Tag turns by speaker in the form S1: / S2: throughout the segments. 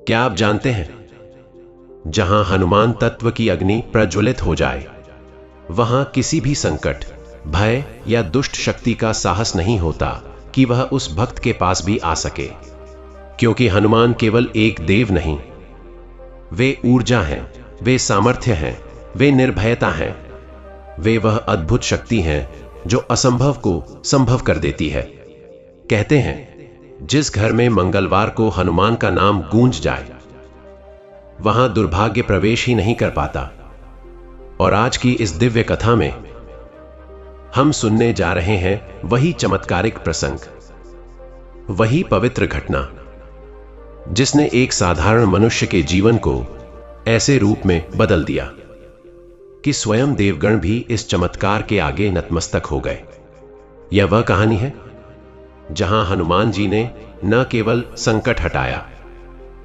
S1: क्या आप जानते हैं, जहां हनुमान तत्व की अग्नि प्रज्वलित हो जाए, वहां किसी भी संकट, भय या दुष्ट शक्ति का साहस नहीं होता कि वह उस भक्त के पास भी आ सके। क्योंकि हनुमान केवल एक देव नहीं, वे ऊर्जा हैं, वे सामर्थ्य हैं, वे निर्भयता हैं, वे वह अद्भुत शक्ति हैं जो असंभव को संभव कर देती है। कहते हैं, जिस घर में मंगलवार को हनुमान का नाम गूंज जाए, वहां दुर्भाग्य प्रवेश ही नहीं कर पाता। और आज की इस दिव्य कथा में हम सुनने जा रहे हैं वही चमत्कारिक प्रसंग, वही पवित्र घटना जिसने एक साधारण मनुष्य के जीवन को ऐसे रूप में बदल दिया कि स्वयं देवगण भी इस चमत्कार के आगे नतमस्तक हो गए। यह वह कहानी है जहां हनुमान जी ने न केवल संकट हटाया,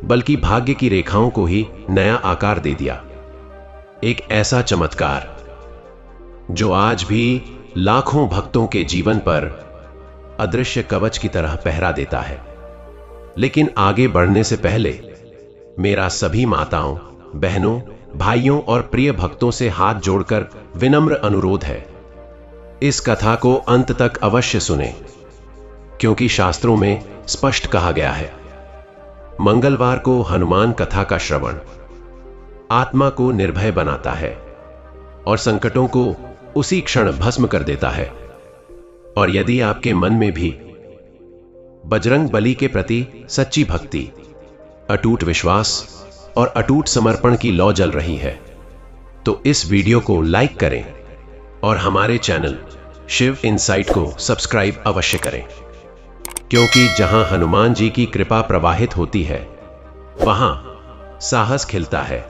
S1: बल्कि भाग्य की रेखाओं को ही नया आकार दे दिया। एक ऐसा चमत्कार जो आज भी लाखों भक्तों के जीवन पर अदृश्य कवच की तरह पहरा देता है। लेकिन आगे बढ़ने से पहले मेरा सभी माताओं, बहनों, भाइयों और प्रिय भक्तों से हाथ जोड़कर विनम्र अनुरोध है, इस कथा को अंत तक अवश्य सुनें, क्योंकि शास्त्रों में स्पष्ट कहा गया है, मंगलवार को हनुमान कथा का श्रवण आत्मा को निर्भय बनाता है और संकटों को उसी क्षण भस्म कर देता है। और यदि आपके मन में भी बजरंग बली के प्रति सच्ची भक्ति, अटूट विश्वास और अटूट समर्पण की लौ जल रही है, तो इस वीडियो को लाइक करें और हमारे चैनल शिव इनसाइट को सब्सक्राइब अवश्य करें। क्योंकि जहां हनुमान जी की कृपा प्रवाहित होती है, वहां साहस खिलता है,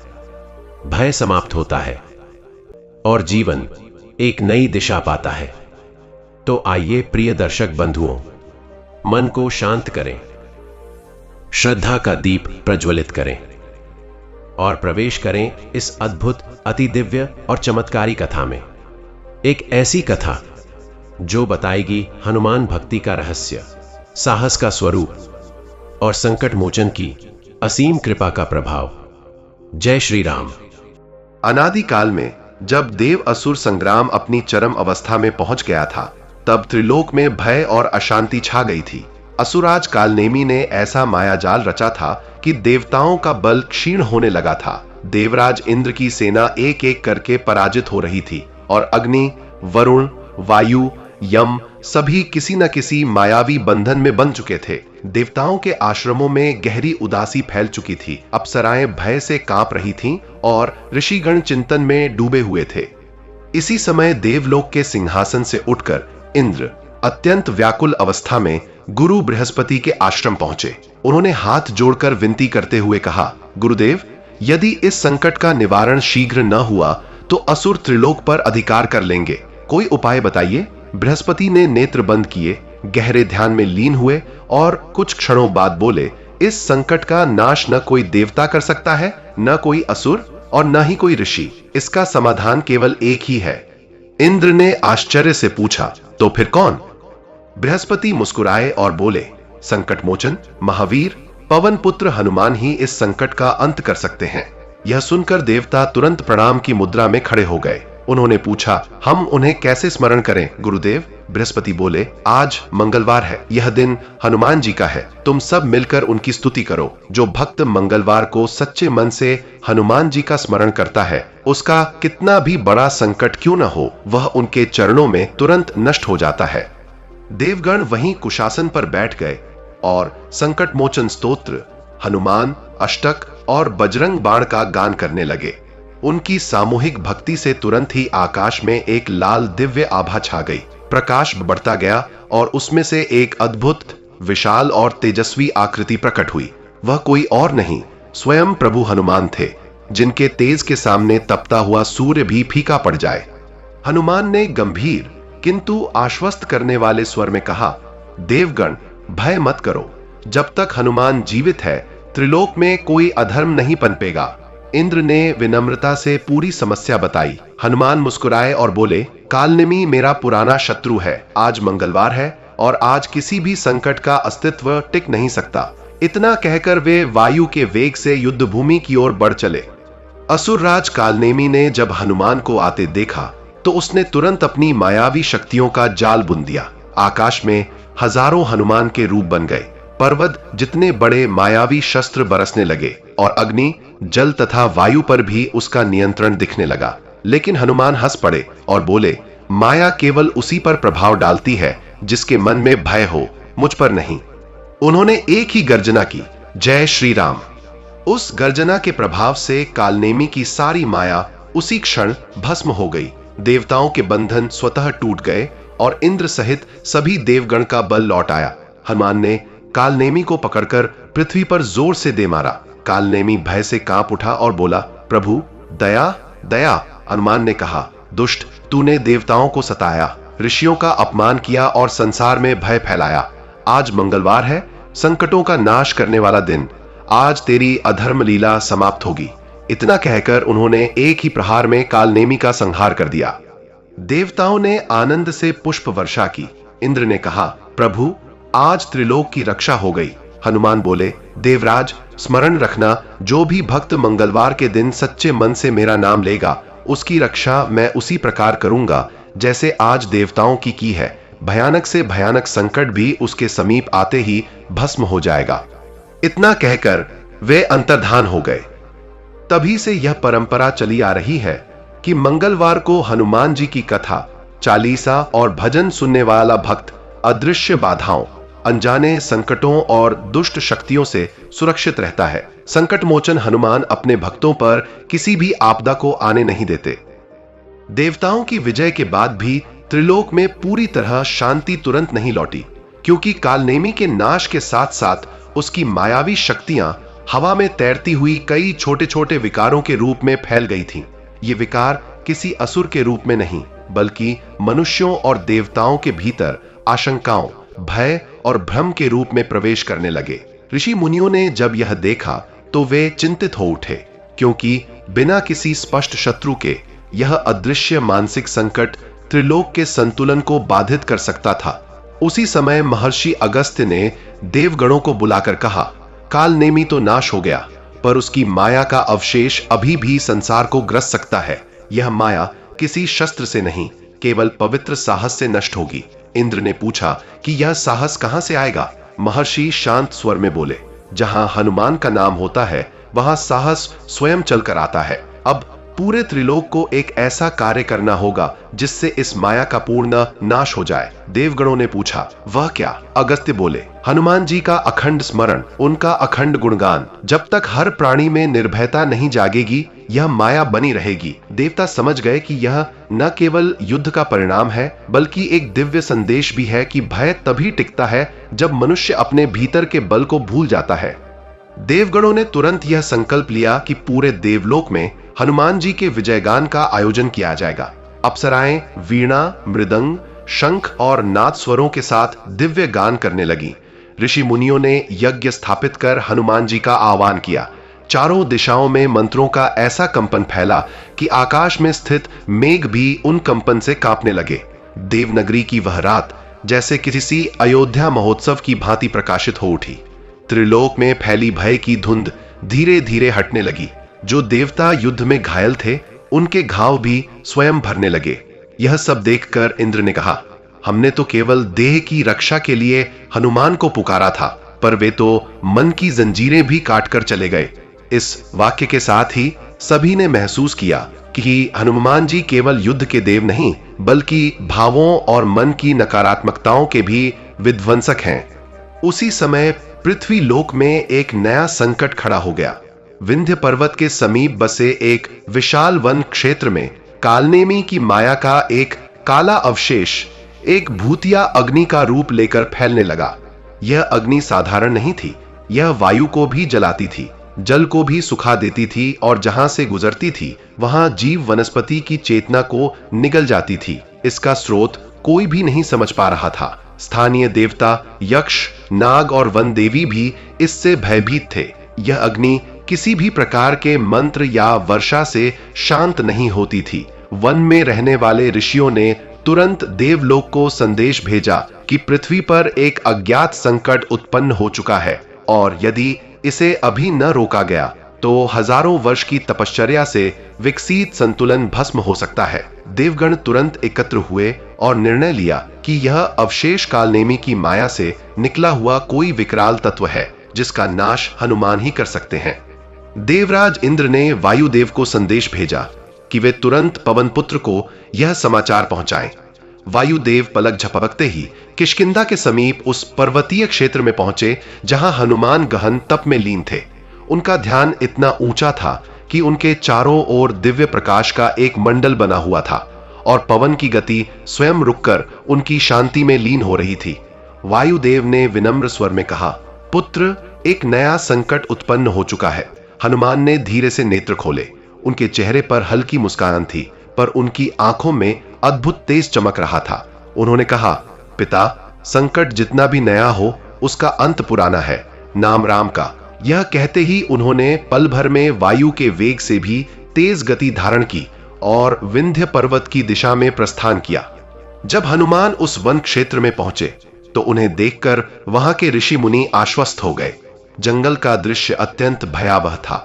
S1: भय समाप्त होता है और जीवन एक नई दिशा पाता है। तो आइए प्रिय दर्शक बंधुओं, मन को शांत करें, श्रद्धा का दीप प्रज्वलित करें और प्रवेश करें इस अद्भुत, अति दिव्य और चमत्कारी कथा में। एक ऐसी कथा जो बताएगी हनुमान भक्ति का रहस्य, साहस का स्वरूप और संकट मोचन की असीम कृपा का प्रभाव। जय श्री राम।
S2: अनादिकाल में जब देव असुर संग्राम अपनी चरम अवस्था में पहुंच गया था, तब त्रिलोक में भय और अशांति छा गई थी। असुराज कालनेमी ने ऐसा मायाजाल रचा था कि देवताओं का बल क्षीण होने लगा था। देवराज इंद्र की सेना एक एक करके पराजित हो रही थी और अग्नि, वरुण, वायु, यम सभी किसी न किसी मायावी बंधन में बंध चुके थे। देवताओं के आश्रमों में गहरी उदासी फैल चुकी थी। अप्सराएं भय से कांप रही थीं और ऋषिगण चिंतन में डूबे हुए थे। इसी समय देवलोक के सिंहासन से उठकर इंद्र अत्यंत व्याकुल अवस्था में गुरु बृहस्पति के आश्रम पहुंचे। उन्होंने हाथ जोड़कर विनती करते हुए कहा, गुरुदेव, यदि इस संकट का निवारण शीघ्र न हुआ तो असुर त्रिलोक पर अधिकार कर लेंगे। कोई उपाय बताइए। बृहस्पति ने नेत्र बंद किए, गहरे ध्यान में लीन हुए और कुछ क्षणों बाद बोले, इस संकट का नाश न कोई देवता कर सकता है, न कोई असुर और न ही कोई ऋषि। इसका समाधान केवल एक ही है। इंद्र ने आश्चर्य से पूछा, तो फिर कौन? बृहस्पति मुस्कुराए और बोले, संकट मोचन, महावीर, पवन पुत्र हनुमान ही इस संकट का अंत कर सकते हैं। यह सुनकर देवता तुरंत प्रणाम की मुद्रा में खड़े हो गए। उन्होंने पूछा, हम उन्हें कैसे स्मरण करें गुरुदेव? बृहस्पति बोले, आज मंगलवार है, यह दिन हनुमान जी का है। तुम सब मिलकर उनकी स्तुति करो। जो भक्त मंगलवार को सच्चे मन से हनुमान जी का स्मरण करता है, उसका कितना भी बड़ा संकट क्यों न हो, वह उनके चरणों में तुरंत नष्ट हो जाता है। देवगण वहीं कुशासन पर बैठ गए और संकट मोचन स्तोत्र, हनुमान अष्टक और बजरंग बाण का गान करने लगे। उनकी सामूहिक भक्ति से तुरंत ही आकाश में एक लाल दिव्य आभा छा गई। प्रकाश बढ़ता गया और उसमें से एक अद्भुत, विशाल और तेजस्वी आकृति प्रकट हुई। वह कोई और नहीं, स्वयं प्रभु हनुमान थे, जिनके तेज के सामने तपता हुआ सूर्य भी फीका पड़ जाए। हनुमान ने गंभीर किंतु आश्वस्त करने वाले स्वर में कहा, देवगण, भय मत करो। जब तक हनुमान जीवित है, त्रिलोक में कोई अधर्म नहीं पनपेगा। इंद्र ने विनम्रता से पूरी समस्या बताई। हनुमान मुस्कुराए और बोले, कालनेमी मेरा पुराना शत्रु है। आज मंगलवार है और आज किसी भी संकट का अस्तित्व टिक नहीं सकता। इतना कहकर वे वायु के वेग से युद्ध भूमि की ओर बढ़ चले। असुरराज कालनेमी ने जब हनुमान को आते देखा तो उसने तुरंत अपनी मायावी शक्तियों का जाल बुन दिया। आकाश में हजारों हनुमान के रूप बन गए। पर्वत जितने बड़े मायावी शस्त्र बरसने लगे और अग्नि, जल तथा वायु पर भी उसका नियंत्रण दिखने लगा। लेकिन हनुमान हंस पड़े और बोले, माया केवल उसी पर प्रभाव डालती है जिसके मन में भय हो, मुझ पर नहीं। उन्होंने एक ही गर्जना की, जय श्री राम। उस गर्जना के प्रभाव से कालनेमी की सारी माया उसी क्षण भस्म हो गई। देवताओं के बंधन स्वतः टूट गए और इंद्र सहित सभी देवगण का बल लौट आया। हनुमान ने कालनेमी को पकड़कर पृथ्वी पर जोर से दे मारा। कालनेमी भय से कांप उठा और बोला, प्रभु दया दया। हनुमान ने कहा, दुष्ट, तूने देवताओं को सताया, ऋषियों का अपमान किया और संसार में भय फैलाया। आज मंगलवार है, संकटों का नाश करने वाला दिन। आज तेरी अधर्म लीला समाप्त होगी। इतना कहकर उन्होंने एक ही प्रहार में कालनेमी का संहार कर दिया। देवताओं ने आनंद से पुष्प वर्षा की। इंद्र ने कहा, प्रभु आज त्रिलोक की रक्षा हो गई। हनुमान बोले, देवराज स्मरण रखना, जो भी भक्त मंगलवार के दिन सच्चे मन से मेरा नाम लेगा उसकी रक्षा मैं उसी प्रकार करूंगा जैसे आज देवताओं की है। भयानक से भयानक संकट भी उसके समीप आते ही भस्म हो जाएगा। इतना कहकर वे अंतर्धान हो गए। तभी से यह परंपरा चली आ रही है कि मंगलवार को हनुमान जी की कथा, चालीसा और भजन सुनने वाला भक्त अदृश्य बाधाओं, अनजाने संकटों और दुष्ट शक्तियों से सुरक्षित रहता है। संकट मोचन हनुमान अपने भक्तों पर किसी भी आपदा को आने नहीं देते। देवताओं की विजय के बाद भी त्रिलोक में पूरी तरह शांति तुरंत नहीं लौटी, क्योंकि कालनेमी के नाश के साथ साथ उसकी मायावी शक्तियां हवा में तैरती हुई कई छोटे छोटे विकारों के रूप में फैल गई थीं। ये विकार किसी असुर के रूप में नहीं, बल्कि मनुष्यों और देवताओं के भीतर आशंकाओं, भय और भ्रम के रूप में प्रवेश करने लगे। ऋषि मुनियों ने जब यह देखा तो वे चिंतित हो उठे, क्योंकि बिना किसी स्पष्ट शत्रु के यह अदृश्य मानसिक संकट त्रिलोक के संतुलन को बाधित कर सकता था। उसी समय महर्षि अगस्त्य ने देवगणों को बुलाकर कहा, कालनेमी तो नाश हो गया, पर उसकी माया का अवशेष अभी भी संसार को ग्रस सकता है। यह माया किसी शस्त्र से नहीं, केवल पवित्र साहस से नष्ट होगी। इंद्र ने पूछा कि यह साहस कहां से आएगा? महर्षि शांत स्वर में बोले, जहां हनुमान का नाम होता है वहां साहस स्वयं चलकर आता है। अब पूरे त्रिलोक को एक ऐसा कार्य करना होगा जिससे इस माया का पूर्ण नाश हो जाए। देवगणों ने पूछा, वह क्या? अगस्त्य बोले, हनुमान जी का अखंड स्मरण, उनका अखंड गुणगान। जब तक हर प्राणी में निर्भयता नहीं जागेगी यह माया बनी रहेगी। देवता समझ गए कि यह न केवल युद्ध का परिणाम है, बल्कि एक दिव्य संदेश भी है कि भय तभी टिकता है जब मनुष्य अपने भीतर के बल को भूल जाता है। देवगणों ने तुरंत यह संकल्प लिया कि पूरे देवलोक में हनुमान जी के विजयगान का आयोजन किया जाएगा। अप्सराएं वीणा, मृदंग, शंख और नाद स्वरों के साथ दिव्य गान करने लगी। ऋषि मुनियों ने यज्ञ स्थापित कर हनुमान जी का आह्वान किया। चारों दिशाओं में मंत्रों का ऐसा कंपन फैला कि आकाश में स्थित मेघ भी उन कंपन से कांपने लगे। देवनगरी की वह रात जैसे किसी अयोध्या महोत्सव की भांति प्रकाशित हो उठी। त्रिलोक में फैली भय की धुंध धीरे धीरे हटने लगी। जो देवता युद्ध में घायल थे उनके घाव भी स्वयं भरने लगे। यह सब देखकर इंद्र ने कहा, हमने तो केवल देह की रक्षा के लिए हनुमान को पुकारा था, पर वे तो मन की जंजीरें भी काटकर चले गए। इस वाक्य के साथ ही सभी ने महसूस किया कि हनुमान जी केवल युद्ध के देव नहीं, बल्कि भावों और मन की नकारात्मकताओं के भी विध्वंसक हैं। उसी समय पृथ्वी लोक में एक नया संकट खड़ा हो गया। विंध्य पर्वत के समीप बसे एक विशाल वन क्षेत्र में कालनेमी की माया का एक काला अवशेष एक भूतिया अग्नि का रूप लेकर फैलने लगा। यह अग्नि साधारण नहीं थी, यह वायु को भी जलाती थी, जल को भी सुखा देती थी और जहां से गुजरती थी वहां जीव वनस्पति की चेतना को निगल जाती थी। इसका स्रोत कोई भी नहीं समझ पा रहा था। स्थानीय देवता, यक्ष, नाग और वन देवी भी इससे भयभीत थे। यह अग्नि किसी भी प्रकार के मंत्र या वर्षा से शांत नहीं होती थी। वन में रहने वाले ऋषियों ने तुरंत देवलोक को संदेश भेजा कि पृथ्वी पर एक अज्ञात संकट उत्पन्न हो चुका है। और यदि इसे अभी न रोका गया तो हजारों वर्ष की तपश्चर्या से विकसित संतुलन भस्म हो सकता है। देवगण तुरंत एकत्र हुए और निर्णय लिया कि यह अवशेष कालनेमी की माया से निकला हुआ कोई विकराल तत्व है जिसका नाश हनुमान ही कर सकते हैं। देवराज इंद्र ने वायुदेव को संदेश भेजा कि वे तुरंत पवन पुत्र को यह समाचार पहुंचाएं। वायुदेव पलक झपकते ही किष्किंधा के समीप उस पर्वतीय क्षेत्र में पहुंचे जहां हनुमान गहन तप में लीन थे। उनका ध्यान इतना ऊंचा था कि उनके चारों ओर दिव्य प्रकाश का एक मंडल बना हुआ था और पवन की गति स्वयं रुककर उनकी शांति में लीन हो रही थी। वायुदेव ने विनम्र स्वर में कहा, पुत्र, एक नया संकट उत्पन्न हो चुका है। हनुमान ने धीरे से नेत्र खोले। उनके चेहरे पर हल्की मुस्कान थी, पर उनकी आंखों में अद्भुत तेज चमक रहा था। उन्होंने कहा, पिता, संकट जितना भी नया हो उसका अंत पुराना है, नाम राम का। यह कहते ही उन्होंने पल भर में वायु के वेग से भी तेज गति धारण की और विंध्य पर्वत की दिशा में प्रस्थान किया। जब हनुमान उस वन क्षेत्र में पहुंचे तो उन्हें देखकर वहां के ऋषि मुनि आश्वस्त हो गए। जंगल का दृश्य अत्यंत भयावह था।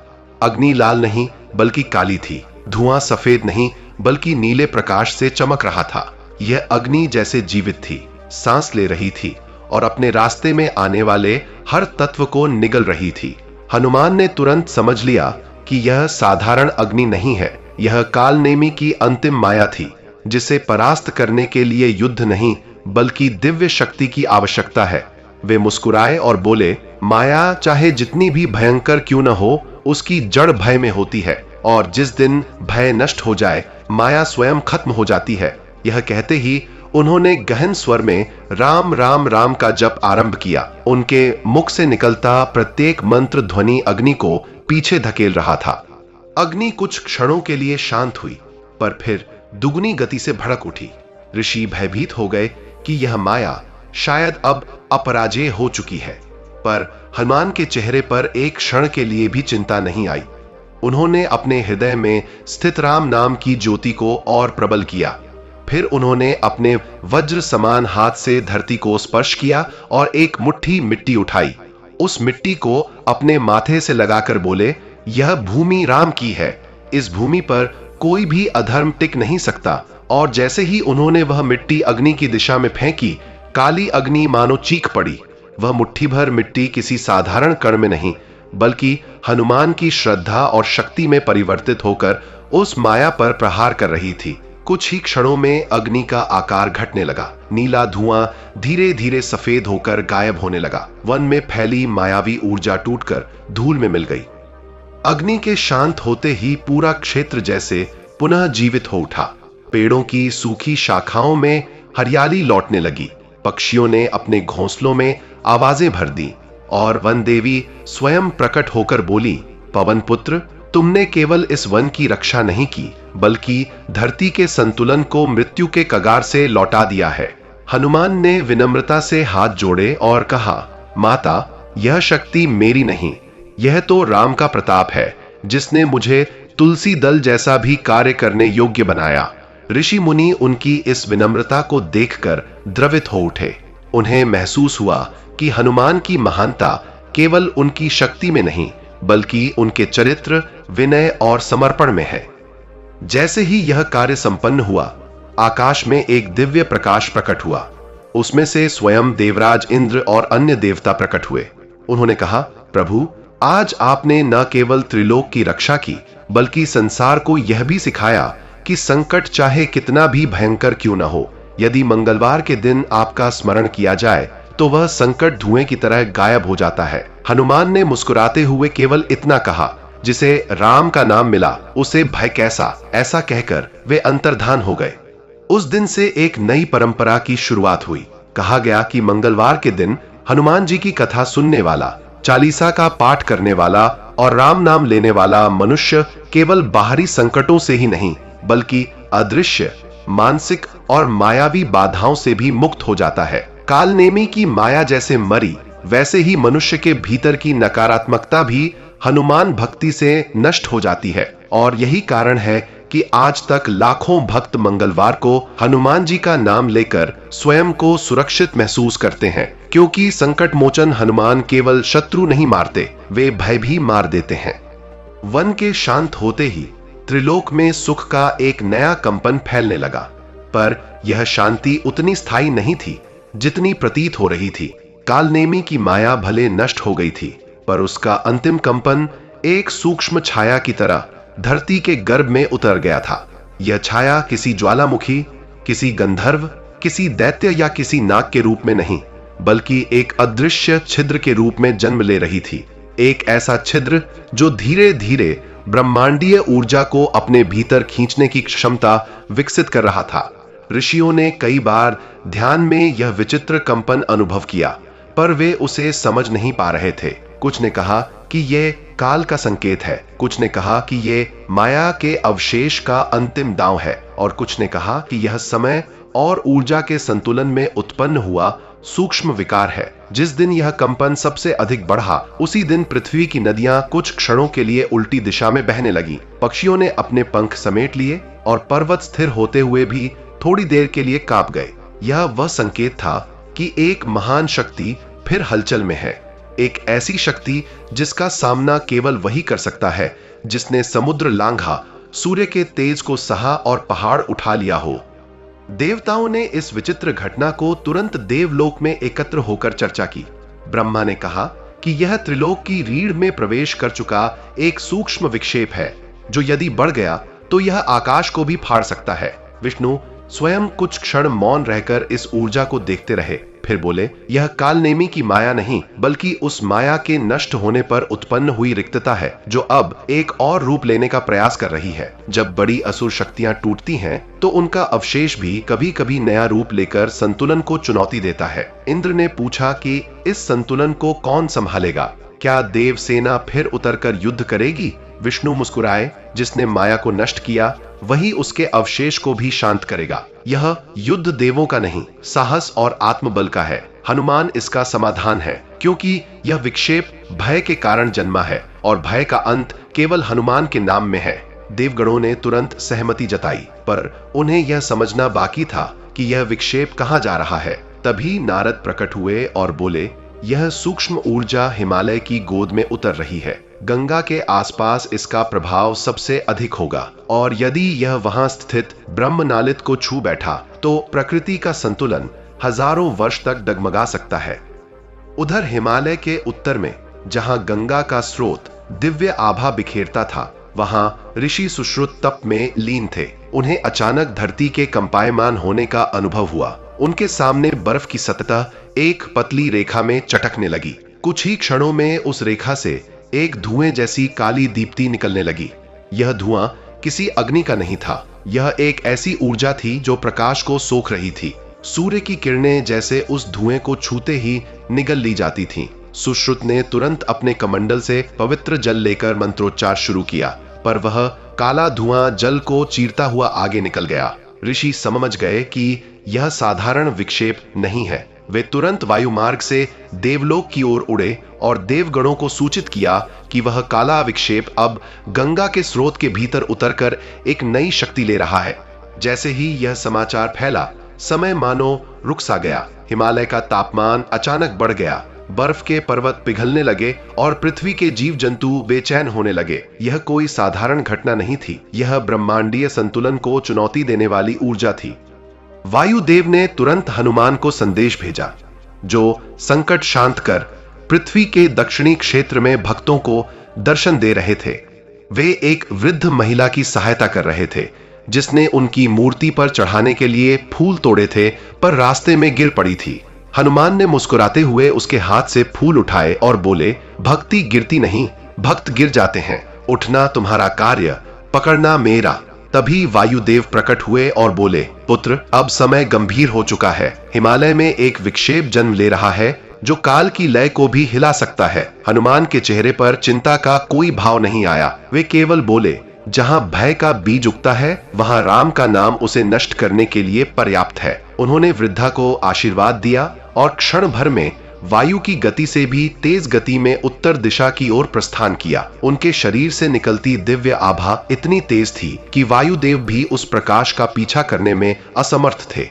S2: अग्नि लाल नहीं बल्कि काली थी। धुआं सफेद नहीं बल्कि नीले प्रकाश से चमक रहा था। यह अग्नि जैसे जीवित थी, सांस ले रही थी और अपने रास्ते में आने वाले हर तत्व को निगल रही थी। हनुमान ने तुरंत समझ लिया कि यह साधारण अग्नि नहीं है, यह कालनेमी की अंतिम माया थी, जिसे परास्त करने के लिए युद्ध नहीं बल्कि दिव्य शक्ति की आवश्यकता है। वे मुस्कुराए और बोले, माया चाहे जितनी भी भयंकर क्यों न हो, उसकी जड़ भय में होती है और जिस दिन भय नष्ट हो जाए माया स्वयं खत्म हो जाती है। यह कहते ही उन्होंने गहन स्वर में राम राम राम का जप आरंभ किया। उनके मुख से निकलता प्रत्येक मंत्र ध्वनि अग्नि को पीछे धकेल रहा था। अग्नि कुछ क्षणों के लिए शांत हुई, पर फिर दुगनी गति से भड़क उठी। ऋषि भयभीत हो गए कि यह माया शायद अब अपराजेय हो चुकी है, पर हनुमान के चेहरे पर एक क्षण के लिए भी चिंता नहीं आई। उन्होंने अपने हृदय में स्थित राम नाम की ज्योति को और प्रबल किया। फिर उन्होंने अपने वज्र समान हाथ से धरती को स्पर्श किया और एक मुट्ठी मिट्टी उठाई। उस मिट्टी को अपने माथे से लगाकर बोले, यह भूमि राम की है, इस भूमि पर कोई भी अधर्म टिक नहीं सकता। और जैसे ही उन्होंने वह मिट्टी अग्नि की दिशा में फेंकी, काली अग्नि मानो चीख पड़ी। वह मुट्ठी भर मिट्टी किसी साधारण कण में नहीं बल्कि हनुमान की श्रद्धा और शक्ति में परिवर्तित होकर उस माया पर प्रहार कर रही थी। कुछ ही क्षणों में अग्नि का आकार घटने लगा। नीला धुआं धीरे धीरे सफेद होकर गायब होने लगा। वन में फैली मायावी ऊर्जा टूटकर धूल में मिल गई। अग्नि के शांत होते ही पूरा क्षेत्र जैसे पुनः जीवित हो उठा। पेड़ों की सूखी शाखाओं में हरियाली लौटने लगी। पक्षियों ने अपने घोंसलों में आवाजें भर दी और वन देवी स्वयं प्रकट होकर बोली, पवन पुत्र, तुमने केवल इस वन की रक्षा नहीं की बल्कि धरती के संतुलन को मृत्यु के कगार से लौटा दिया है। हनुमान ने विनम्रता से हाथ जोड़े और कहा, माता, यह शक्ति मेरी नहीं, यह तो राम का प्रताप है, जिसने मुझे तुलसी दल जैसा भी कार्य करने योग्य बनाया। ऋषि मुनि उनकी इस विनम्रता को देखकर द्रवित हो उठे। उन्हें महसूस हुआ कि हनुमान की महानता केवल उनकी शक्ति में नहीं बल्कि उनके चरित्र, विनय और समर्पण में है। जैसे ही यह कार्य संपन्न हुआ, आकाश में एक दिव्य प्रकाश प्रकट हुआ। उसमें से स्वयं देवराज इंद्र और अन्य देवता प्रकट हुए। उन्होंने कहा, प्रभु, आज आपने न केवल त्रिलोक की रक्षा की बल्कि संसार को यह भी सिखाया कि संकट चाहे कितना भी भयंकर क्यों न हो, यदि मंगलवार के दिन आपका स्मरण किया जाए तो वह संकट धुएं की तरह गायब हो जाता है। हनुमान ने मुस्कुराते हुए केवल इतना कहा, जिसे राम का नाम मिला उसे भय कैसा, ऐसा कहकर वे अंतर्धान हो गए। उस दिन से एक नई परंपरा की शुरुआत हुई। कहा गया कि मंगलवार के दिन हनुमान जी की कथा सुनने वाला, चालीसा का पाठ करने वाला और राम नाम लेने वाला मनुष्य केवल बाहरी संकटों से ही नहीं बल्कि अदृश्य, मानसिक और मायावी बाधाओं से भी मुक्त हो जाता है। कालनेमी की माया जैसे मरी, वैसे ही मनुष्य के भीतर की नकारात्मकता भी हनुमान भक्ति से नष्ट हो जाती है। और यही कारण है कि आज तक लाखों भक्त मंगलवार को हनुमान जी का नाम लेकर स्वयं को सुरक्षित महसूस करते हैं, क्योंकि संकट मोचन हनुमान केवल शत्रु नहीं मारते, वे भय भी मार देते हैं। वन के शांत होते ही त्रिलोक में सुख का एक नया कंपन फैलने लगा, पर यह शांति उतनी स्थायी नहीं थी जितनी प्रतीत हो रही थी। कालनेमी की माया भले नष्ट हो गई थी, पर उसका अंतिम कंपन एक सूक्ष्म छाया की तरह धरती के गर्भ में उतर गया था। यह छाया किसी ज्वालामुखी, किसी गंधर्व, किसी दैत्य या किसी नाग के रूप में नहीं, बल्कि एक अदृश्य छिद्र के रूप में जन्म ले रही थी। एक ऐसा छिद्र जो धीरे धीरे ब्रह्मांडीय ऊर्जा को अपने भीतर खींचने की क्षमता विकसित कर रहा था। ऋषियों ने कई बार ध्यान में यह विचित्र कंपन अनुभव किया, पर वे उसे समझ नहीं पा रहे थे। कुछ ने कहा कि यह काल का संकेत है, कुछ ने कहा कि यह माया के अवशेष का अंतिम दांव है, और कुछ ने कहा कि यह समय और ऊर्जा के संतुलन में उत्पन्न हुआ सूक्ष्म विकार है। जिस दिन यह कंपन सबसे अधिक बढ़ा, उसी दिन पृथ्वी की नदियां कुछ क्षणों के लिए उल्टी दिशा में बहने लगी। पक्षियों ने अपने पंख समेट लिए और पर्वत स्थिर होते हुए भी थोड़ी देर के लिए कांप गए। यह वह संकेत था कि एक महान शक्ति फिर हलचल में है, एक ऐसी शक्ति जिसका सामना केवल वही कर सकता है जिसने समुद्र लांघा, सूर्य के तेज को सहा और पहाड़ उठा लिया हो। देवताओं ने इस विचित्र घटना को तुरंत देवलोक में एकत्र होकर चर्चा की। ब्रह्मा ने कहा कि यह त्रिलोक की रीढ़ में प्रवेश कर चुका एक सूक्ष्म विक्षेप है, जो यदि बढ़ गया तो यह आकाश को भी फाड़ सकता है। विष्णु स्वयं कुछ क्षण मौन रहकर इस ऊर्जा को देखते रहे, फिर बोले, यह कालनेमी की माया नहीं, बल्कि उस माया के नष्ट होने पर उत्पन्न हुई रिक्तता है, जो अब एक और रूप लेने का प्रयास कर रही है। जब बड़ी असुर शक्तियां टूटती हैं, तो उनका अवशेष भी कभी कभी नया रूप लेकर संतुलन को चुनौती देता है। इंद्र ने पूछा कि इस संतुलन को कौन संभालेगा? क्या देव सेना फिर उतरकर युद्ध करेगी? विष्णु मुस्कुराए, जिसने माया को नष्ट किया वही उसके अवशेष को भी शांत करेगा। यह युद्ध देवों का नहीं, साहस और आत्मबल का है। हनुमान इसका समाधान है, क्योंकि यह विक्षेप भय के कारण जन्मा है और भय का अंत केवल हनुमान के नाम में है। देवगणों ने तुरंत सहमति जताई, पर उन्हें यह समझना बाकी था कि यह विक्षेप कहां जा रहा है। तभी नारद प्रकट हुए और बोले, यह सूक्ष्म ऊर्जा हिमालय की गोद में उतर रही है। गंगा के आसपास इसका प्रभाव सबसे अधिक होगा, और यदि यह वहां स्थित ब्रह्मनालित को छू बैठा तो प्रकृति का संतुलन हजारों वर्ष तक डगमगा सकता है। उधर हिमालय के उत्तर में, जहां गंगा का स्रोत दिव्य आभा बिखेरता था, वहां ऋषि सुश्रुत तप में लीन थे। उन्हें अचानक धरती के कंपायमान होने का अनुभव हुआ। उनके सामने बर्फ की सतह एक पतली रेखा में चटकने लगी। कुछ ही क्षणों में उस रेखा से एक धुएं जैसी काली दीप्ति निकलने लगी। यह धुआं किसी अग्नि का नहीं था, यह एक ऐसी ऊर्जा थी जो प्रकाश को सोख रही थी। सूर्य की किरणें जैसे उस धुएं को छूते ही निगल ली जाती थीं। सुश्रुत ने तुरंत अपने कमंडल से पवित्र जल लेकर मंत्रोच्चार शुरू किया, पर वह काला धुआं जल को चीरता हुआ आगे निकल गया। ऋषि समझ गए कि यह साधारण विक्षेप नहीं है। वे तुरंत वायु मार्ग से देवलोक की ओर उड़े और देवगणों को सूचित किया कि वह काला विक्षेप अब गंगा के स्रोत के भीतर उतरकर एक नई शक्ति ले रहा है। जैसे ही यह समाचार फैला, समय मानो रुक सा गया। हिमालय का तापमान अचानक बढ़ गया, बर्फ के पर्वत पिघलने लगे और पृथ्वी के जीव जंतु बेचैन होने लगे। यह कोई साधारण घटना नहीं थी, यह ब्रह्मांडीय संतुलन को चुनौती देने वाली ऊर्जा थी। वायुदेव ने तुरंत हनुमान को संदेश भेजा, जो संकट शांत कर पृथ्वी के दक्षिणी क्षेत्र में भक्तों को दर्शन दे रहे थे। वे एक वृद्ध महिला की सहायता कर रहे थे, जिसने उनकी मूर्ति पर चढ़ाने के लिए फूल तोड़े थे, पर रास्ते में गिर पड़ी थी। हनुमान ने मुस्कुराते हुए उसके हाथ से फूल उठाए और बोले, भक्ति गिरती नहीं, भक्त गिर जाते हैं। उठना तुम्हारा कार्य, पकड़ना मेरा। तभी वायुदेव प्रकट हुए और बोले, पुत्र, अब समय गंभीर हो चुका है। हिमालय में एक विक्षेप जन्म ले रहा है जो काल की लय को भी हिला सकता है। हनुमान के चेहरे पर चिंता का कोई भाव नहीं आया। वे केवल बोले, जहां भय का बीज उगता है, वहां राम का नाम उसे नष्ट करने के लिए पर्याप्त है। उन्होंने वृद्धा को आशीर्वाद दिया और क्षण भर में वायु की गति से भी तेज गति में उत्तर दिशा की ओर प्रस्थान किया। उनके शरीर से निकलती दिव्य आभा इतनी तेज थी कि वायुदेव भी उस प्रकाश का पीछा करने में असमर्थ थे।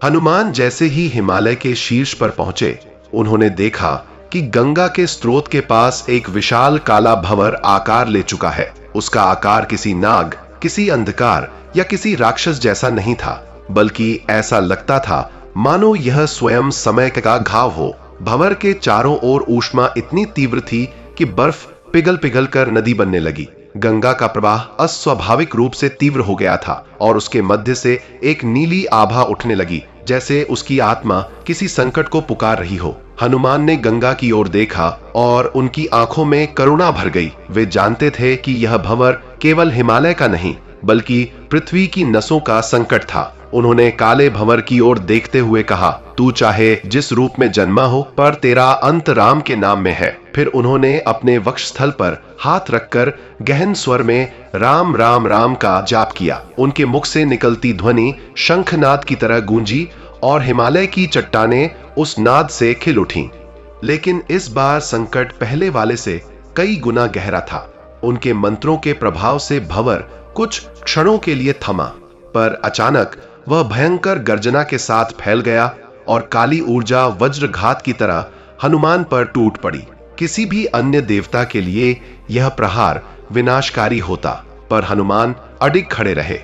S2: हनुमान जैसे ही हिमालय के शीर्ष पर पहुंचे, उन्होंने देखा कि गंगा के स्रोत के पास एक विशाल काला भंवर आकार ले चुका है। उसका आकार किसी नाग, किसी अंधकार या किसी राक्षस जैसा नहीं था, बल्कि ऐसा लगता था मानो यह स्वयं समय का घाव हो। भंवर के चारों ओर ऊष्मा इतनी तीव्र थी कि बर्फ पिघल पिघल कर नदी बनने लगी। गंगा का प्रवाह अस्वाभाविक रूप से तीव्र हो गया था और उसके मध्य से एक नीली आभा उठने लगी, जैसे उसकी आत्मा किसी संकट को पुकार रही हो। हनुमान ने गंगा की ओर देखा और उनकी आंखों में करुणा भर गई। वे जानते थे कि यह भंवर केवल हिमालय का नहीं, बल्कि पृथ्वी की नसों का संकट था। उन्होंने काले भंवर की ओर देखते हुए कहा, तू चाहे जिस रूप में जन्मा हो, पर तेरा अंत राम के नाम में है। फिर उन्होंने अपने वक्षस्थल पर हाथ रखकर गहन स्वर में राम राम राम का जाप किया। उनके मुख से निकलती ध्वनि शंखनाद की तरह गूंजी और हिमालय की चट्टानें उस नाद से खिल उठीं। लेकिन इस बार संकट पहले वाले से कई गुना गहरा था। उनके मंत्रों के प्रभाव से भंवर कुछ क्षणों के लिए थमा, पर अचानक वह भयंकर गर्जना के साथ फैल गया और काली ऊर्जा वज्रघात की तरह हनुमान पर टूट पड़ी। किसी भी अन्य देवता के लिए यह प्रहार विनाशकारी होता, पर हनुमान अडिग खड़े रहे।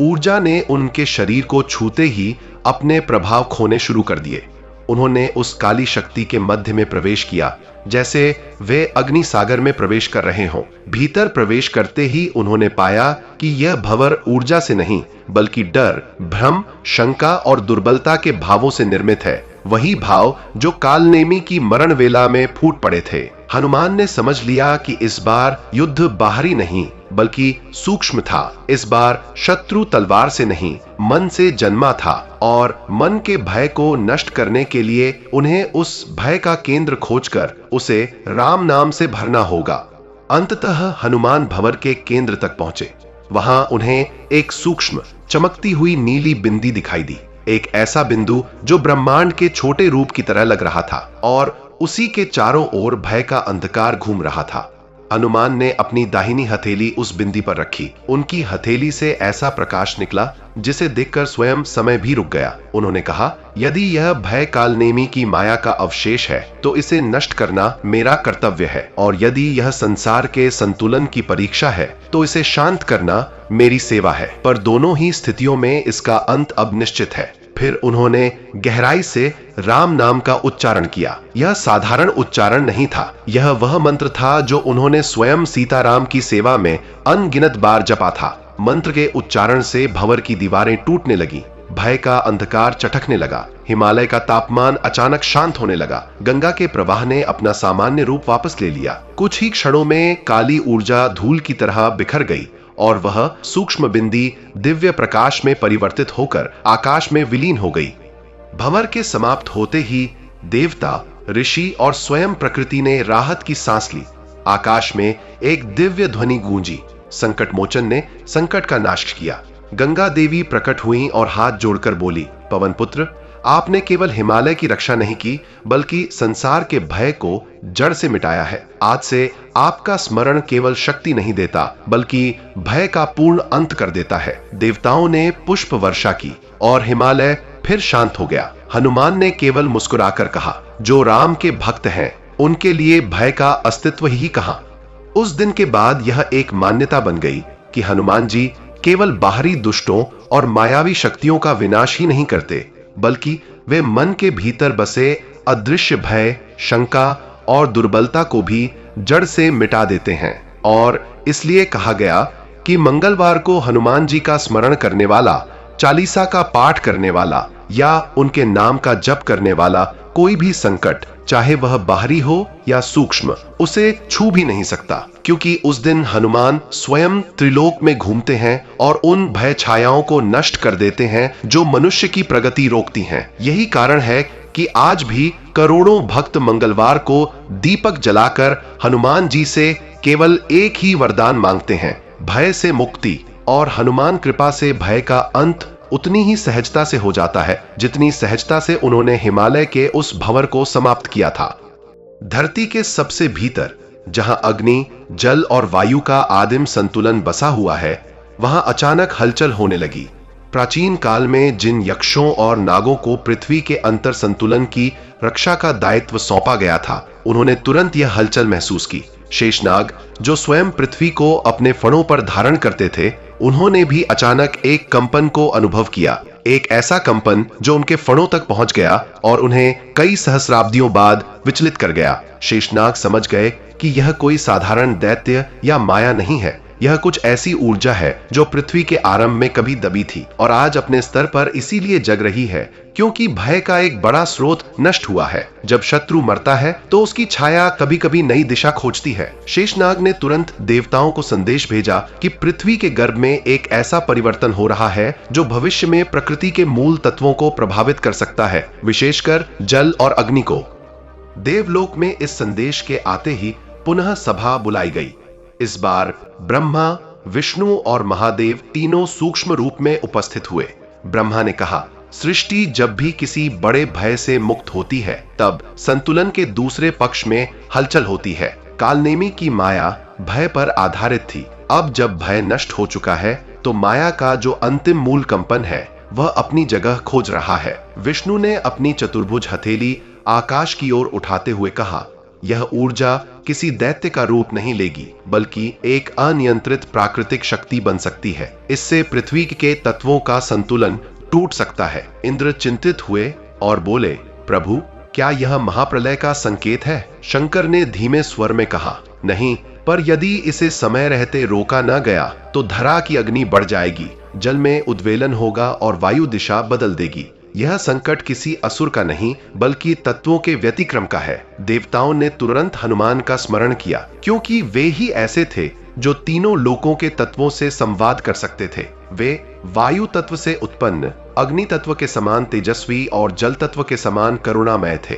S2: ऊर्जा ने उनके शरीर को छूते ही अपने प्रभाव खोने शुरू कर दिए। उन्होंने उस काली शक्ति के मध्य में प्रवेश किया, जैसे वे अग्नि सागर में प्रवेश कर रहे हों। भीतर प्रवेश करते ही उन्होंने पाया कि यह भंवर ऊर्जा से नहीं, बल्कि डर, भ्रम, शंका और दुर्बलता के भावों से निर्मित है। वही भाव जो कालनेमी की मरण वेला में फूट पड़े थे। हनुमान ने समझ लिया कि इस बार युद्ध बाहरी नहीं, बल्कि सूक्ष्म था। इस बार शत्रु तलवार से नहीं, मन से जन्मा था और मन के भय को नष्ट करने के लिए उन्हें उस भय का केंद्र खोजकर उसे राम नाम से भरना होगा। अंततः हनुमान भंवर के केंद्र तक पहुंचे। वहां उन्हें एक सूक्ष्म चमकती हुई नीली बिंदी दिखाई दी, एक ऐसा बिंदु जो ब्रह्मांड के छोटे रूप की तरह लग रहा था और उसी के चारों ओर भय का अंधकार घूम रहा था। हनुमान ने अपनी दाहिनी हथेली उस बिंदी पर रखी। उनकी हथेली से ऐसा प्रकाश निकला जिसे देखकर स्वयं समय भी रुक गया। उन्होंने कहा, यदि यह भय कालनेमी की माया का अवशेष है तो इसे नष्ट करना मेरा कर्तव्य है, और यदि यह संसार के संतुलन की परीक्षा है तो इसे शांत करना मेरी सेवा है। पर दोनों ही स्थितियों में इसका अंत अब निश्चित है। फिर उन्होंने गहराई से राम नाम का उच्चारण किया। यह साधारण उच्चारण नहीं था, यह वह मंत्र था जो उन्होंने स्वयं सीताराम की सेवा में अनगिनत बार जपा था। मंत्र के उच्चारण से भंवर की दीवारें टूटने लगी, भय का अंधकार चटकने लगा, हिमालय का तापमान अचानक शांत होने लगा। गंगा के प्रवाह ने अपना सामान्य रूप वापस ले लिया। कुछ ही क्षणों में काली ऊर्जा धूल की तरह बिखर गई और वह सूक्ष्म बिंदी दिव्य प्रकाश में परिवर्तित होकर आकाश में विलीन हो गई। भंवर के समाप्त होते ही देवता, ऋषि और स्वयं प्रकृति ने राहत की सांस ली। आकाश में एक दिव्य ध्वनि गूंजी। संकट मोचन ने संकट का नाश किया। गंगा देवी प्रकट हुई और हाथ जोड़कर बोली, पवन पुत्र, आपने केवल हिमालय की रक्षा नहीं की, बल्कि संसार के भय को जड़ से मिटाया है। आज से आपका स्मरण केवल शक्ति नहीं देता, बल्कि भय का पूर्ण अंत कर देता है। देवताओं ने पुष्प वर्षा की और हिमालय फिर शांत हो गया। हनुमान ने केवल मुस्कुराकर कहा, जो राम के भक्त हैं उनके लिए भय का अस्तित्व ही कहां। उस दिन के बाद यह एक मान्यता बन गई कि हनुमान जी केवल बाहरी दुष्टों और मायावी शक्तियों का विनाश ही नहीं करते, बल्कि वे मन के भीतर बसे अदृश्य भय, शंका और दुर्बलता को भी जड़ से मिटा देते हैं। और इसलिए कहा गया कि मंगलवार को हनुमान जी का स्मरण करने वाला, चालीसा का पाठ करने वाला या उनके नाम का जप करने वाला कोई भी संकट, चाहे वह बाहरी हो या सूक्ष्म, उसे छू भी नहीं सकता, क्योंकि उस दिन हनुमान स्वयं त्रिलोक में घूमते हैं और उन भय छायाओं को नष्ट कर देते हैं जो मनुष्य की प्रगति रोकती हैं। यही कारण है कि आज भी करोड़ों भक्त मंगलवार को दीपक जलाकर हनुमान जी से केवल एक ही वरदान मांगते हैं, भय से मुक्ति, और हनुमान कृपा से भय का अंत उतनी ही सहजता से हो जाता है जितनी सहजता से उन्होंने हिमालय के उस भंवर को समाप्त किया था। धरती के सबसे भीतर, जहां अग्नि, जल और वायु का आदिम संतुलन बसा हुआ है, वहां अचानक हलचल होने लगी। प्राचीन काल में जिन यक्षों और नागों को पृथ्वी के अंतर संतुलन की रक्षा का दायित्व सौंपा गया था, उन्होंने तुरंत यह हलचल महसूस की। शेषनाग, जो स्वयं पृथ्वी को अपने फणों पर धारण करते थे, उन्होंने भी अचानक एक कंपन को अनुभव किया। एक ऐसा कंपन जो उनके फणों तक पहुंच गया और उन्हें कई सहस्राब्दियों बाद विचलित कर गया। शेषनाग समझ गए कि यह कोई साधारण दैत्य या माया नहीं है। यह कुछ ऐसी ऊर्जा है जो पृथ्वी के आरंभ में कभी दबी थी और आज अपने स्तर पर इसीलिए जग रही है क्योंकि भय का एक बड़ा स्रोत नष्ट हुआ है। जब शत्रु मरता है तो उसकी छाया कभी कभी नई दिशा खोजती है। शेषनाग ने तुरंत देवताओं को संदेश भेजा कि पृथ्वी के गर्भ में एक ऐसा परिवर्तन हो रहा है जो भविष्य में प्रकृति के मूल तत्वों को प्रभावित कर सकता है, विशेषकर जल और अग्नि को। देवलोक में इस संदेश के आते ही पुनः सभा बुलाई गई। इस बार ब्रह्मा, विष्णु और महादेव तीनों सूक्ष्म रूप में उपस्थित हुए। ब्रह्मा ने कहा, सृष्टि जब भी किसी बड़े भय से मुक्त होती है तब संतुलन के दूसरे पक्ष में हलचल होती है। कालनेमी की माया भय पर आधारित थी। अब जब भय नष्ट हो चुका है तो माया का जो अंतिम मूल कंपन है वह अपनी जगह खोज रहा है। विष्णु ने अपनी चतुर्भुज हथेली आकाश की ओर उठाते हुए कहा, यह ऊर्जा किसी दैत्य का रूप नहीं लेगी बल्कि एक अनियंत्रित प्राकृतिक शक्ति बन सकती है। इससे पृथ्वी के तत्वों का संतुलन टूट सकता है। इंद्र चिंतित हुए और बोले, प्रभु, क्या यह महाप्रलय का संकेत है? शंकर ने धीमे स्वर में कहा, नहीं, पर यदि इसे समय रहते रोका न गया तो धरा की अग्नि बढ़ जाएगी, जल में उद्वेलन होगा और वायु दिशा बदल देगी। यह संकट किसी असुर का नहीं बल्कि तत्वों के व्यतिक्रम का है। देवताओं ने तुरंत हनुमान का स्मरण किया क्योंकि वे ही ऐसे थे जो तीनों लोकों के तत्वों से संवाद कर सकते थे। वे वायु तत्व से उत्पन्न, अग्नि तत्व के समान तेजस्वी और जल तत्व के समान करुणामय थे।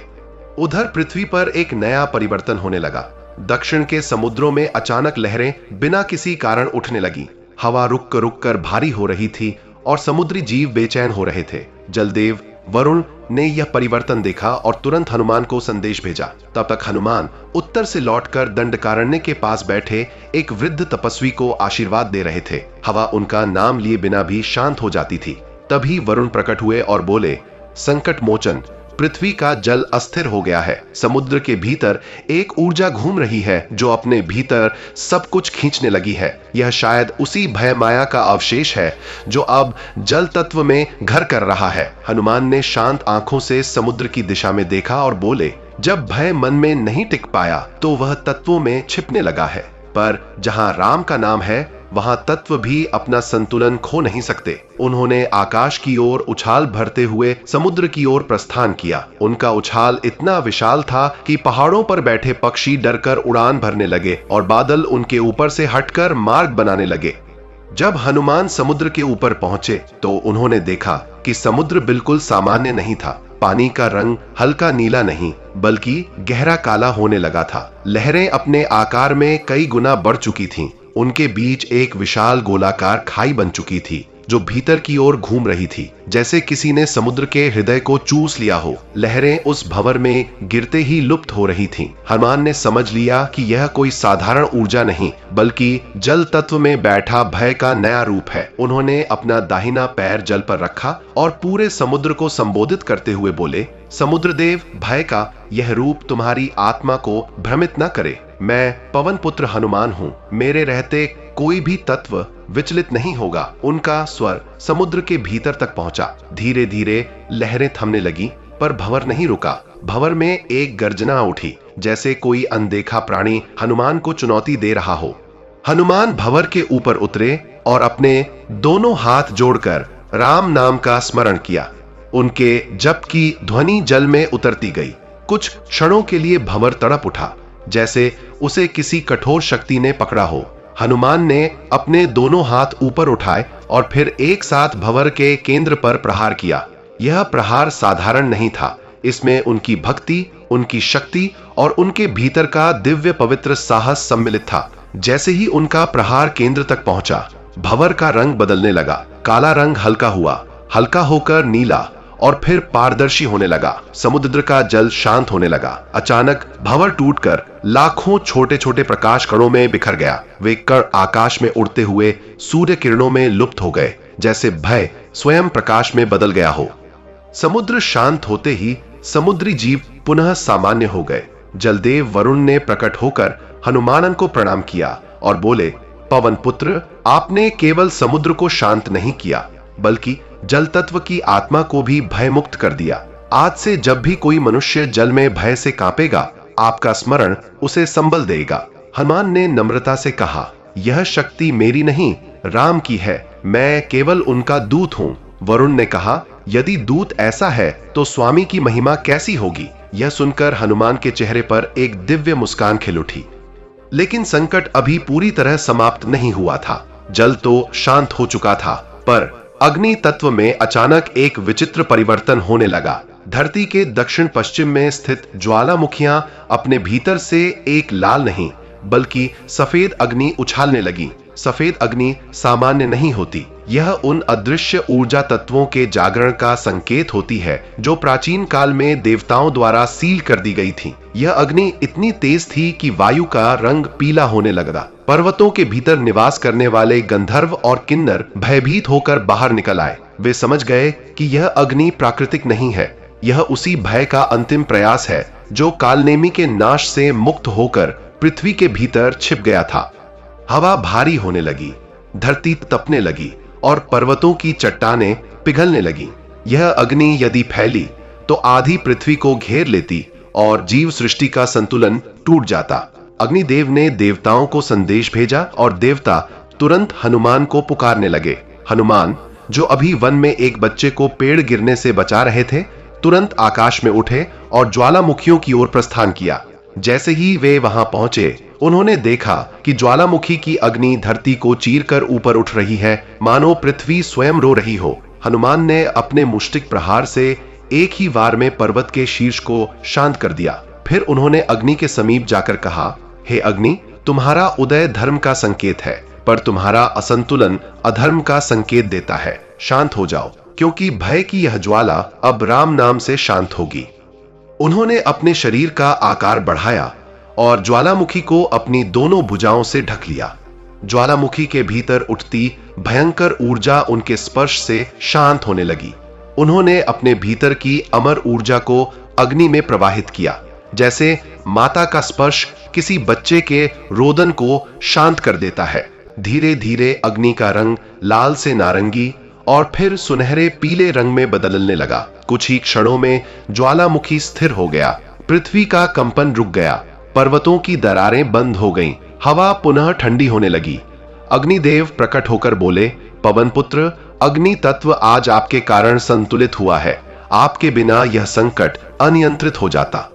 S2: उधर पृथ्वी पर एक नया परिवर्तन होने लगा। दक्षिण के समुद्रों में अचानक लहरें बिना किसी कारण उठने लगी। हवा रुक रुक कर भारी हो रही थी और समुद्री जीव बेचैन हो रहे थे। जलदेव वरुण ने यह परिवर्तन देखा और तुरंत हनुमान को संदेश भेजा। तब तक हनुमान उत्तर से लौटकर दंडकारण्य के पास बैठे एक वृद्ध तपस्वी को आशीर्वाद दे रहे थे। हवा उनका नाम लिए बिना भी शांत हो जाती थी। तभी वरुण प्रकट हुए और बोले, संकट मोचन, पृथ्वी का जल अस्थिर हो गया है। समुद्र के भीतर एक ऊर्जा घूम रही है जो अपने भीतर सब कुछ खींचने लगी है। यह शायद उसी भय माया का अवशेष है जो अब जल तत्व में घर कर रहा है। हनुमान ने शांत आंखों से समुद्र की दिशा में देखा और बोले, जब भय मन में नहीं टिक पाया तो वह तत्वों में छिपने लगा है, पर जहां राम का नाम है वहां तत्व भी अपना संतुलन खो नहीं सकते। उन्होंने आकाश की ओर उछाल भरते हुए समुद्र की ओर प्रस्थान किया। उनका उछाल इतना विशाल था कि पहाड़ों पर बैठे पक्षी डरकर उड़ान भरने लगे और बादल उनके ऊपर से हटकर मार्ग बनाने लगे। जब हनुमान समुद्र के ऊपर पहुंचे तो उन्होंने देखा कि समुद्र बिल्कुल सामान्य नहीं था। पानी का रंग हल्का नीला नहीं बल्कि गहरा काला होने लगा था। लहरें अपने आकार में कई गुना बढ़ चुकी थीं। उनके बीच एक विशाल गोलाकार खाई बन चुकी थी जो भीतर की ओर घूम रही थी, जैसे किसी ने समुद्र के हृदय को चूस लिया हो। लहरें उस भंवर में गिरते ही लुप्त हो रही थीं। हनुमान ने समझ लिया कि यह कोई साधारण ऊर्जा नहीं बल्कि जल तत्व में बैठा भय का नया रूप है। उन्होंने अपना दाहिना पैर जल पर रखा और पूरे समुद्र को संबोधित करते हुए बोले, समुद्र देव, भय का यह रूप तुम्हारी आत्मा को भ्रमित न करे। मैं पवन पुत्र हनुमान हूँ। मेरे रहते कोई भी तत्व विचलित नहीं होगा। उनका स्वर समुद्र के भीतर तक पहुंचा। धीरे धीरे लहरें थमने लगी पर भंवर नहीं रुका। भंवर में एक गर्जना उठी जैसे कोई अनदेखा प्राणी हनुमान को चुनौती दे रहा हो। हनुमान भंवर के ऊपर उतरे और अपने दोनों हाथ जोड़कर राम नाम का स्मरण किया। उनके जप की ध्वनि जल में उतरती गई। कुछ क्षणों के लिए भंवर तड़प उठा जैसे उसे किसी कठोर शक्ति ने पकड़ा हो। हनुमान ने अपने दोनों हाथ ऊपर उठाए और फिर एक साथ भंवर के केंद्र पर प्रहार किया। यह प्रहार साधारण नहीं था। इसमें उनकी भक्ति, उनकी शक्ति और उनके भीतर का दिव्य पवित्र साहस सम्मिलित था। जैसे ही उनका प्रहार केंद्र तक पहुंचा, भंवर का रंग बदलने लगा। काला रंग हल्का हुआ हल्का होकर नीला और फिर पारदर्शी होने लगा। समुद्र का जल शांत होने लगा। अचानक भंवर टूटकर लाखों छोटे छोटे प्रकाश कणों में बिखर गया। वे कण आकाश में उड़ते हुए सूर्य किरणों में लुप्त हो गए, जैसे भय स्वयं प्रकाश में बदल गया हो। समुद्र शांत होते ही समुद्री जीव पुनः सामान्य हो गए। जलदेव वरुण ने प्रकट होकर हनुमानन को प्रणाम किया और बोले, पवन पुत्र, आपने केवल समुद्र को शांत नहीं किया, बल्कि जल तत्व की आत्मा को भी भय मुक्त कर दिया। आज से जब भी कोई मनुष्य जल में भय से कांपेगा, आपका स्मरण उसे संबल देगा। हनुमान ने नम्रता से कहा, यह शक्ति मेरी नहीं, राम की है, मैं केवल उनका दूत हूं। वरुण ने कहा, यदि दूत ऐसा है तो स्वामी की महिमा कैसी होगी। यह सुनकर हनुमान के चेहरे पर एक दिव्य मुस्कान खिल उठी। लेकिन संकट अभी पूरी तरह समाप्त नहीं हुआ था। जल तो शांत हो चुका था, पर अग्नि तत्व में अचानक एक विचित्र परिवर्तन होने लगा। धरती के दक्षिण पश्चिम में स्थित ज्वालामुखियां अपने भीतर से एक लाल नहीं बल्कि सफेद अग्नि उछालने लगी। सफेद अग्नि सामान्य नहीं होती, यह उन अदृश्य ऊर्जा तत्वों के जागरण का संकेत होती है जो प्राचीन काल में देवताओं द्वारा सील कर दी गई थी। यह अग्नि इतनी तेज थी कि वायु का रंग पीला होने लगा। पर्वतों के भीतर निवास करने वाले गंधर्व और किन्नर भयभीत होकर बाहर निकल आए। वे समझ गए कि यह अग्नि प्राकृतिक नहीं है, यह उसी भय का अंतिम प्रयास है जो कालनेमी के नाश से मुक्त होकर पृथ्वी के भीतर छिप गया था। हवा भारी होने लगी, धरती तपने लगी और पर्वतों की चट्टानें पिघलने लगी। यह अग्नि यदि फैली तो आधी पृथ्वी को घेर लेती और जीव सृष्टि का संतुलन टूट जाता। अग्निदेव ने देवताओं को संदेश भेजा और देवता तुरंत हनुमान को पुकारने लगे। हनुमान, जो अभी वन में एक बच्चे को पेड़ गिरने से बचा रहे थे, तुरंत आकाश में उठे और ज्वालामुखियों की ओर प्रस्थान किया। जैसे ही वे वहां पहुंचे, उन्होंने देखा कि ज्वालामुखी की अग्नि धरती को चीरकर ऊपर उठ रही है, मानो पृथ्वी स्वयं रो रही हो। हनुमान ने अपने मुष्टिक प्रहार से एक ही वार में पर्वत के शीर्ष को शांत कर दिया। फिर उन्होंने अग्नि के समीप जाकर कहा, हे अग्नि, तुम्हारा उदय धर्म का संकेत है, पर तुम्हारा असंतुलन अधर्म का संकेत देता है। शांत हो जाओ, क्योंकि भय की यह ज्वाला अब राम नाम से शांत होगी। उन्होंने अपने शरीर का आकार बढ़ाया और ज्वालामुखी को अपनी दोनों भुजाओं से ढक लिया। ज्वालामुखी के भीतर उठती भयंकर ऊर्जा उनके स्पर्श से शांत होने लगी। उन्होंने अपने भीतर की अमर ऊर्जा को अग्नि में प्रवाहित किया, जैसे माता का स्पर्श किसी बच्चे के रोदन को शांत कर देता है। धीरे धीरे अग्नि का रंग लाल से नारंगी और फिर सुनहरे पीले रंग में बदलने लगा। कुछ ही क्षणों में ज्वालामुखी स्थिर हो गया। पृथ्वी का कंपन रुक गया, पर्वतों की दरारें बंद हो गईं, हवा पुनः ठंडी होने लगी। अग्निदेव प्रकट होकर बोले, पवन पुत्र, अग्नि तत्व आज आपके कारण संतुलित हुआ है। आपके बिना यह संकट अनियंत्रित हो जाता।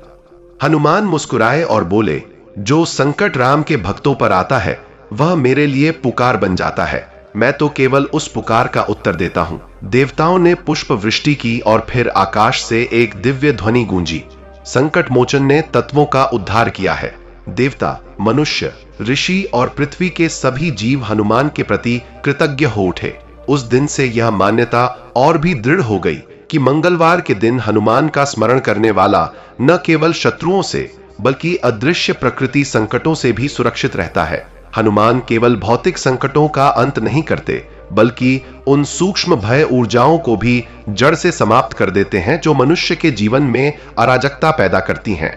S2: हनुमान मुस्कुराए और बोले, जो संकट राम के भक्तों पर आता है वह मेरे लिए पुकार बन जाता है। मैं तो केवल उस पुकार का उत्तर देता हूं। देवताओं ने पुष्प वृष्टि की और फिर आकाश से एक दिव्य ध्वनि गूंजी। संकट मोचन ने तत्वों का उद्धार किया है। देवता, मनुष्य, ऋषि और पृथ्वी के सभी जीव हनुमान के प्रति कृतज्ञ हो उठे। उस दिन से यह मान्यता और भी दृढ़ हो गई कि मंगलवार के दिन हनुमान का स्मरण करने वाला न केवल शत्रुओं से बल्कि अदृश्य प्रकृति संकटों से भी सुरक्षित रहता है। हनुमान केवल भौतिक संकटों का अंत नहीं करते, बल्कि उन सूक्ष्म भय ऊर्जाओं को भी जड़ से समाप्त कर देते हैं जो मनुष्य के जीवन में अराजकता पैदा करती हैं।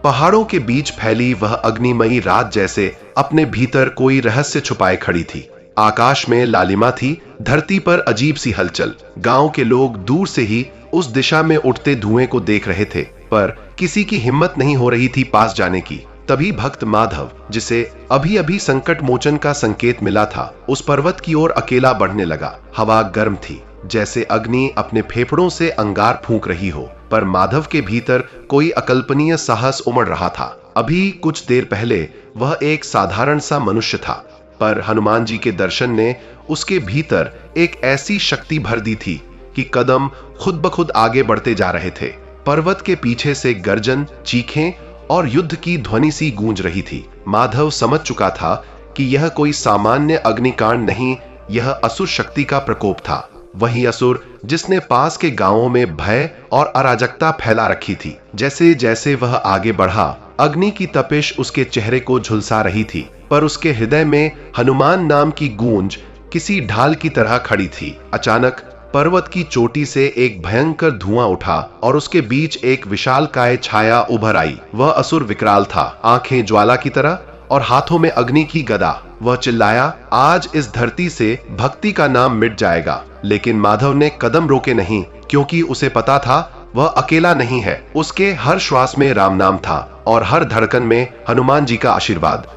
S2: पहाड़ों के बीच फैली वह अग्निमयी रात जैसे अपने भीतर कोई रहस्य छुपाए खड़ी थी। आकाश में लालिमा थी, धरती पर अजीब सी हलचल। गांव के लोग दूर से ही उस दिशा में उठते धुएं को देख रहे थे, पर किसी की हिम्मत नहीं हो रही थी पास जाने की। तभी भक्त माधव, जिसे अभी अभी संकट मोचन का संकेत मिला था, उस पर्वत की ओर अकेला बढ़ने लगा। हवा गर्म थी, जैसे अग्नि अपने फेफड़ों से अंगार फूंक रही हो, पर माधव के भीतर कोई अकल्पनीय साहस उमड़ रहा था। अभी कुछ देर पहले वह एक साधारण सा मनुष्य था, पर हनुमान जी के दर्शन ने उसके भीतर एक ऐसी शक्ति भर दी थी कि कदम खुद ब खुद आगे बढ़ते जा रहे थे। पर्वत के पीछे से गर्जन, चीखें और युद्ध की ध्वनि सी गूंज रही थी। माधव समझ चुका था कि यह कोई सामान्य अग्निकांड नहीं, यह असुर शक्ति का प्रकोप था। वही असुर जिसने पास के गांवों में भय और अराजकता फैला रखी थी। जैसे जैसे वह आगे बढ़ा, अग्नि की तपिश उसके चेहरे को झुलसा रही थी, पर उसके हृदय में हनुमान नाम की गूंज किसी ढाल की तरह खड़ी थी। अचानक पर्वत की चोटी से एक भयंकर धुआं उठा और उसके बीच एक विशालकाय छाया उभर आई। वह असुर विकराल था, आंखें ज्वाला की तरह और हाथों में अग्नि की गदा। वह चिल्लाया, आज इस धरती से भक्ति का नाम मिट जाएगा। लेकिन माधव ने कदम रोके नहीं, क्योंकि उसे पता था वह अकेला नहीं है। उसके हर श्वास में राम नाम था और हर धड़कन में हनुमान जी का आशीर्वाद।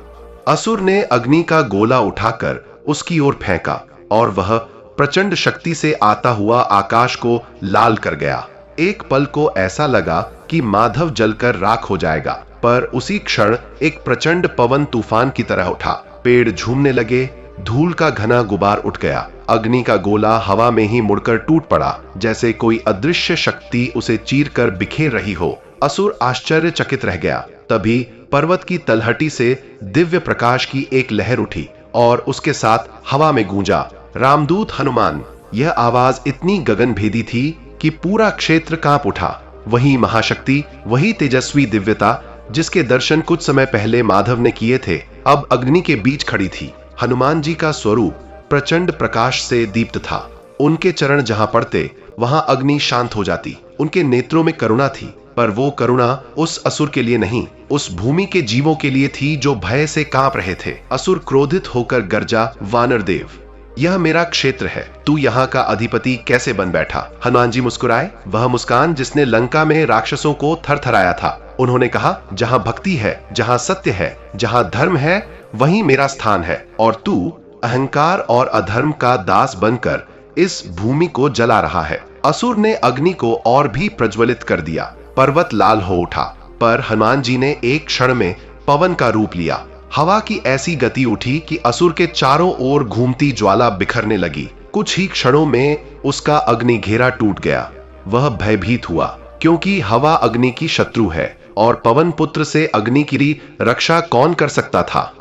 S2: असुर ने अग्नि का गोला उठाकर उसकी ओर फेंका और वह प्रचंड शक्ति से आता हुआ आकाश को लाल कर गया। एक पल को ऐसा लगा कि माधव जलकर राख हो जाएगा, पर उसी क्षण एक प्रचंड पवन तूफान की तरह उठा। पेड़ झूमने लगे, धूल का घना गुबार उठ गया। अग्नि का गोला हवा में ही मुड़कर टूट पड़ा, जैसे कोई अदृश्य शक्ति उसे चीरकर बिखेर रही हो। असुर आश्चर्यचकित रह गया। तभी पर्वत की तलहटी से दिव्य प्रकाश की एक लहर उठी और उसके साथ हवा में गूंजा, रामदूत हनुमान। यह आवाज इतनी गगनभेदी थी कि पूरा क्षेत्र कांप उठा। वही महाशक्ति, वही तेजस्वी दिव्यता जिसके दर्शन कुछ समय पहले माधव ने किए थे, अब अग्नि के बीच खड़ी थी। हनुमान जी का स्वरूप प्रचंड प्रकाश से दीप्त था। उनके चरण जहां पड़ते वहां अग्नि शांत हो जाती। उनके नेत्रों में करुणा थी, पर वो करुणा उस असुर के लिए नहीं, उस भूमि के जीवों के लिए थी जो भय से कांप रहे थे। असुर क्रोधित होकर गरजा, वानर देव, यह मेरा क्षेत्र है, तू यहाँ का अधिपति कैसे बन बैठा? हनुमान जी मुस्कुराए, वह मुस्कान जिसने लंका में राक्षसों को थरथराया था। उन्होंने कहा, जहां भक्ति है, जहां सत्य है, जहां धर्म है, वहीं मेरा स्थान है, और तू अहंकार और अधर्म का दास बनकर इस भूमि को जला रहा है। असुर ने अग्नि को और भी प्रज्वलित कर दिया। पर्वत लाल हो उठा, पर हनुमान जी ने एक क्षण में पवन का रूप लिया। हवा की ऐसी गति उठी कि असुर के चारों ओर घूमती ज्वाला बिखरने लगी। कुछ ही क्षणों में उसका अग्नि घेरा टूट गया। वह भयभीत हुआ, क्योंकि हवा अग्नि की शत्रु है और पवन पुत्र से अग्नि की रक्षा कौन कर सकता था।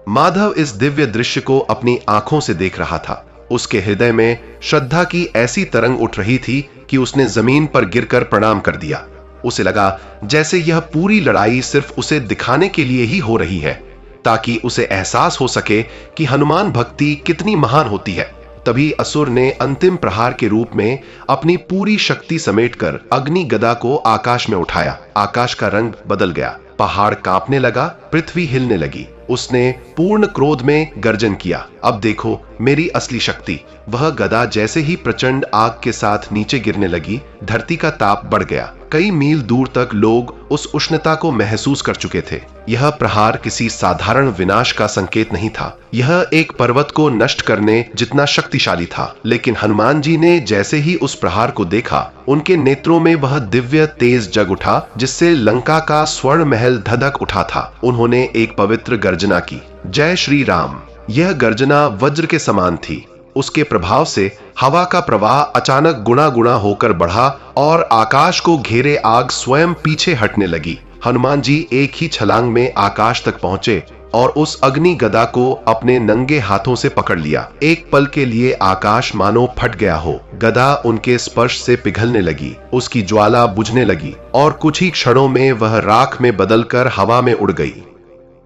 S2: माधव इस दिव्य दृश्य को अपनी आंखों से देख रहा था। उसके हृदय में श्रद्धा की ऐसी तरंग उठ रही थी कि उसने जमीन पर गिरकर प्रणाम कर दिया। उसे लगा जैसे यह पूरी लड़ाई सिर्फ उसे दिखाने के लिए ही हो रही है, ताकि उसे एहसास हो सके कि हनुमान भक्ति कितनी महान होती है। तभी असुर ने अंतिम प्रहार के रूप में अपनी पूरी शक्ति समेटकर अग्नि गदा को आकाश में उठाया। आकाश का रंग बदल गया, पहाड़ कांपने लगा, पृथ्वी हिलने लगी। उसने पूर्ण क्रोध में गर्जन किया, अब देखो मेरी असली शक्ति। वह गदा जैसे ही प्रचंड आग के साथ नीचे गिरने लगी, धरती का ताप बढ़ गया। कई मील दूर तक लोग उस उष्णता को महसूस कर चुके थे। यह प्रहार किसी साधारण विनाश का संकेत नहीं था, यह एक पर्वत को नष्ट करने जितना शक्तिशाली था। लेकिन हनुमान जी ने जैसे ही उस प्रहार को देखा, उनके नेत्रों में वह दिव्य तेज जग उठा जिससे लंका का स्वर्ण महल धधक उठा था। उन्होंने एक पवित्र गर्जना की, जय श्री राम। यह गर्जना वज्र के समान थी। उसके प्रभाव से हवा का प्रवाह अचानक गुणा गुणा होकर बढ़ा और आकाश को घेरे आग स्वयं पीछे हटने लगी। हनुमान जी एक ही छलांग में आकाश तक पहुंचे और उस अग्नि गदा को अपने नंगे हाथों से पकड़ लिया। एक पल के लिए आकाश मानो फट गया हो। गदा उनके स्पर्श से पिघलने लगी, उसकी ज्वाला बुझने लगी और कुछ ही क्षणों में वह राख में बदलकर हवा में उड़ गई।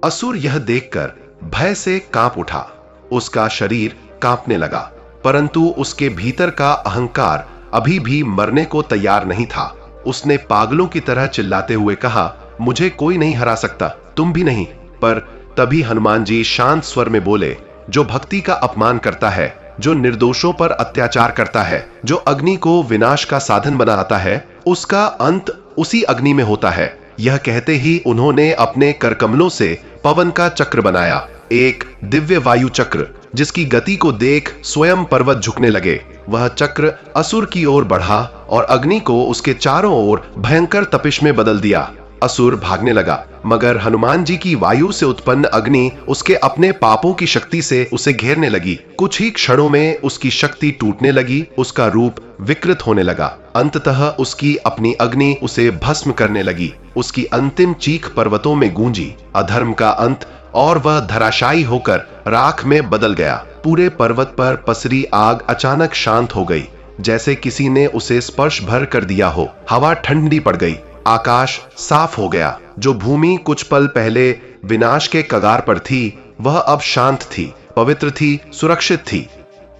S2: असुर यह देखकर भय से कांप उठा। उसका शरीर कांपने लगा, परंतु उसके भीतर का अहंकार अभी भी मरने को तैयार नहीं था। उसने पागलों की तरह चिल्लाते हुए कहा, मुझे कोई नहीं हरा सकता, तुम भी नहीं। पर तभी हनुमान जी शांत स्वर में बोले, जो भक्ति का अपमान करता है, जो निर्दोषों पर अत्याचार करता है, जो अग्नि को विनाश का साधन बनाता है, उसका अंत उसी अग्नि में होता है। यह कहते ही उन्होंने अपने करकमलों से पवन का चक्र बनाया, एक दिव्य वायु चक्र जिसकी गति को देख स्वयं पर्वत झुकने लगे। वह चक्र असुर की ओर बढ़ा और अग्नि को उसके चारों ओर भयंकर तपिश में बदल दिया। असुर भागने लगा, मगर हनुमान जी की वायु से उत्पन्न अग्नि उसके अपने पापों की शक्ति से उसे घेरने लगी। कुछ ही क्षणों में उसकी शक्ति टूटने लगी, उसका रूप विकृत होने लगा। अंततः उसकी अपनी अग्नि उसे भस्म करने लगी। उसकी अंतिम चीख पर्वतों में गूंजी, अधर्म का अंत, और वह धराशायी होकर राख में बदल गया। पूरे पर्वत पर पसरी आग अचानक शांत हो गई। जैसे किसी ने उसे स्पर्श भर कर दिया हो। हवा ठंडी पड़ गई, आकाश साफ हो गया। जो भूमि कुछ पल पहले विनाश के कगार पर थी, वह अब शांत थी, पवित्र थी, सुरक्षित थी।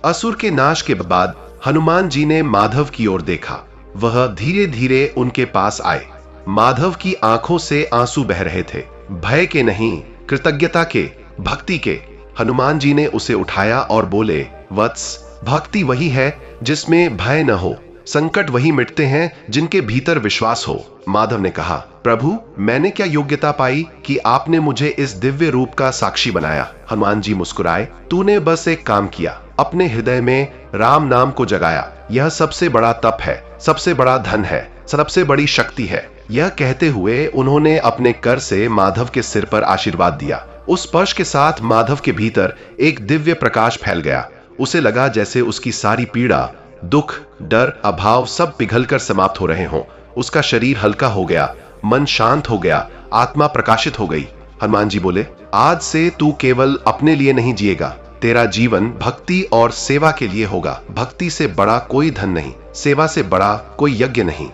S2: असुर के नाश के बाद हनुमान जी ने माधव की ओर देखा। वह धीरे धीरे उनके पास आए। माधव की आंखों से आंसू बह रहे थे, भय के नहीं, कृतज्ञता के, भक्ति के। हनुमान जी ने उसे उठाया और बोले, वत्स, भक्ति वही है जिसमें भय न हो। संकट वही मिटते हैं जिनके भीतर विश्वास हो। माधव ने कहा, प्रभु, मैंने क्या योग्यता पाई कि आपने मुझे इस दिव्य रूप का साक्षी बनाया? हनुमान जी मुस्कुराए, तूने बस एक काम किया, अपने हृदय में राम नाम को जगाया। यह सबसे बड़ा तप है, सबसे बड़ा धन है, सबसे बड़ी शक्ति है। यह कहते हुए उन्होंने अपने कर से माधव के सिर पर आशीर्वाद दिया। उस स्पर्श के साथ माधव के भीतर एक दिव्य प्रकाश फैल गया। उसे लगा जैसे उसकी सारी पीड़ा, दुख, डर, अभाव सब पिघलकर समाप्त हो रहे हों। उसका शरीर हल्का हो गया, मन शांत हो गया, आत्मा प्रकाशित हो गई। हनुमान जी बोले, आज से तू केवल अपने लिए नहीं जिएगा, तेरा जीवन भक्ति और सेवा के लिए होगा। भक्ति से बड़ा कोई धन नहीं, सेवा से बड़ा कोई यज्ञ नहीं।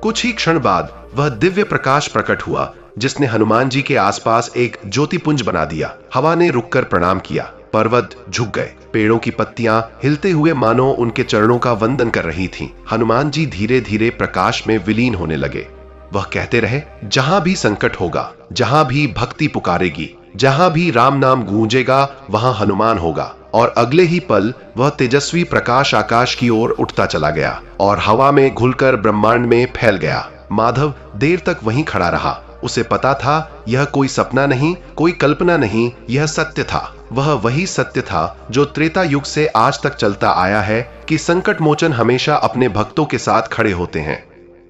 S2: कुछ ही क्षण बाद वह दिव्य प्रकाश प्रकट हुआ, जिसने हनुमान जी के आसपास एक ज्योतिपुंज बना दिया। हवा ने रुककर प्रणाम किया, पर्वत झुक गए, पेड़ों की पत्तियां हिलते हुए मानो उनके चरणों का वंदन कर रही थीं। हनुमान जी धीरे धीरे प्रकाश में विलीन होने लगे। वह कहते रहे, जहां भी संकट होगा, जहां भी भक्ति पुकारेगी, जहां भी राम नाम गूंजेगा, वहां हनुमान होगा। और अगले ही पल वह तेजस्वी प्रकाश आकाश की ओर उठता चला गया और हवा में घुलकर ब्रह्मांड में फैल गया। माधव देर तक वहीं खड़ा रहा। उसे पता था यह कोई सपना नहीं, कोई कल्पना नहीं, यह सत्य था। वह वही सत्य था जो त्रेता युग से आज तक चलता आया है कि संकट मोचन हमेशा अपने भक्तों के साथ खड़े होते हैं।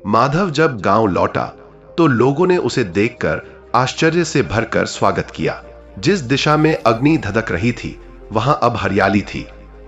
S2: माधव जब गांव लौटा तो लोगों ने उसे देखकर आश्चर्य से भरकर स्वागत किया। जिस दिशा में अग्नि धधक रही थी, वहां अब हरियाली थी।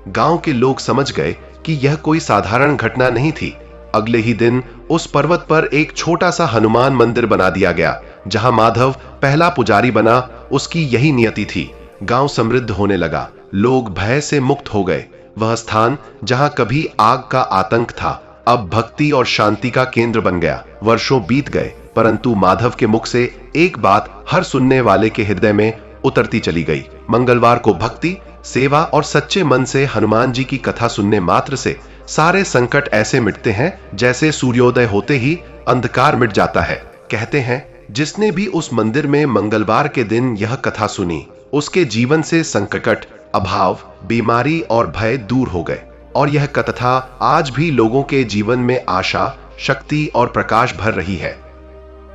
S2: गांव के लोग समझ गए कि यह कोई साधारण घटना नहीं थी। अगले ही दिन उस पर्वत पर एक छोटा सा हनुमान मंदिर बना दिया गया, जहां माधव पहला पुजारी बना। उसकी यही नियति थी। गांव समृद्ध होने लगा, लोग भय से मुक्त हो गए। वह स्थान जहां कभी आग का आतंक था, अब भक्ति और शांति का केंद्र बन गया। वर्षों बीत गए, परंतु माधव के मुख से एक बात हर सुनने वाले के हृदय में उतरती चली गई। मंगलवार को भक्ति, सेवा और सच्चे मन से हनुमान जी की कथा सुनने मात्र से सारे संकट ऐसे मिटते हैं जैसे सूर्योदय होते ही अंधकार मिट जाता है। कहते हैं, जिसने भी उस मंदिर में मंगलवार के दिन यह कथा सुनी, उसके जीवन से संकट, अभाव, बीमारी और भय दूर हो गए। और यह कथा आज भी लोगों के जीवन में आशा, शक्ति और प्रकाश भर रही है।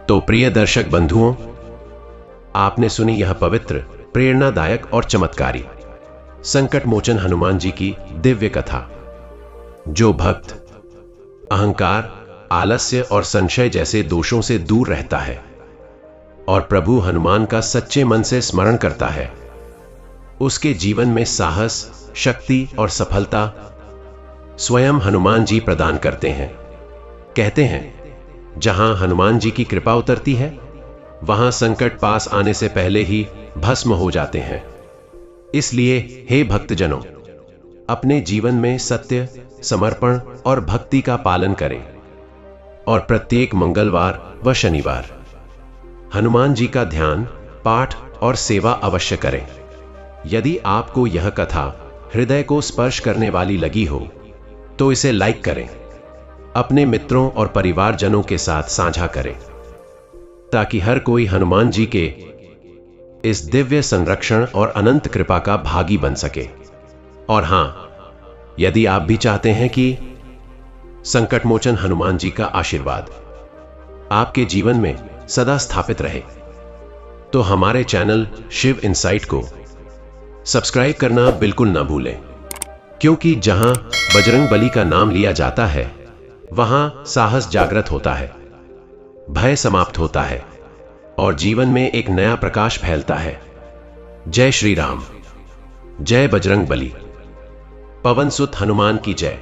S1: तो प्रिय दर्शक बंधुओं, आपने सुनी यह पवित्र, प्रेरणादायक और चमत्कारी संकट मोचन हनुमान जी की दिव्य कथा। जो भक्त अहंकार, आलस्य और संशय जैसे दोषों से दूर रहता है और प्रभु हनुमान का सच्चे मन से स्मरण करता है, उसके जीवन में साहस, शक्ति और सफलता स्वयं हनुमान जी प्रदान करते हैं। कहते हैं, जहां हनुमान जी की कृपा उतरती है, वहां संकट पास आने से पहले ही भस्म हो जाते हैं। इसलिए हे भक्तजनों, अपने जीवन में सत्य, समर्पण और भक्ति का पालन करें और प्रत्येक मंगलवार व शनिवार हनुमान जी का ध्यान, पाठ और सेवा अवश्य करें। यदि आपको यह कथा हृदय को स्पर्श करने वाली लगी हो तो इसे लाइक करें, अपने मित्रों और परिवारजनों के साथ साझा करें, ताकि हर कोई हनुमान जी के इस दिव्य संरक्षण और अनंत कृपा का भागी बन सके। और हां, यदि आप भी चाहते हैं कि संकट मोचन हनुमान जी का आशीर्वाद आपके जीवन में सदा स्थापित रहे, तो हमारे चैनल शिव इनसाइट को सब्सक्राइब करना बिल्कुल ना भूलें, क्योंकि जहां बजरंग बली का नाम लिया जाता है, वहां साहस जागृत होता है, भय समाप्त होता है और जीवन में एक नया प्रकाश फैलता है। जय श्री राम, जय बजरंग बली, पवन सुत हनुमान की जय।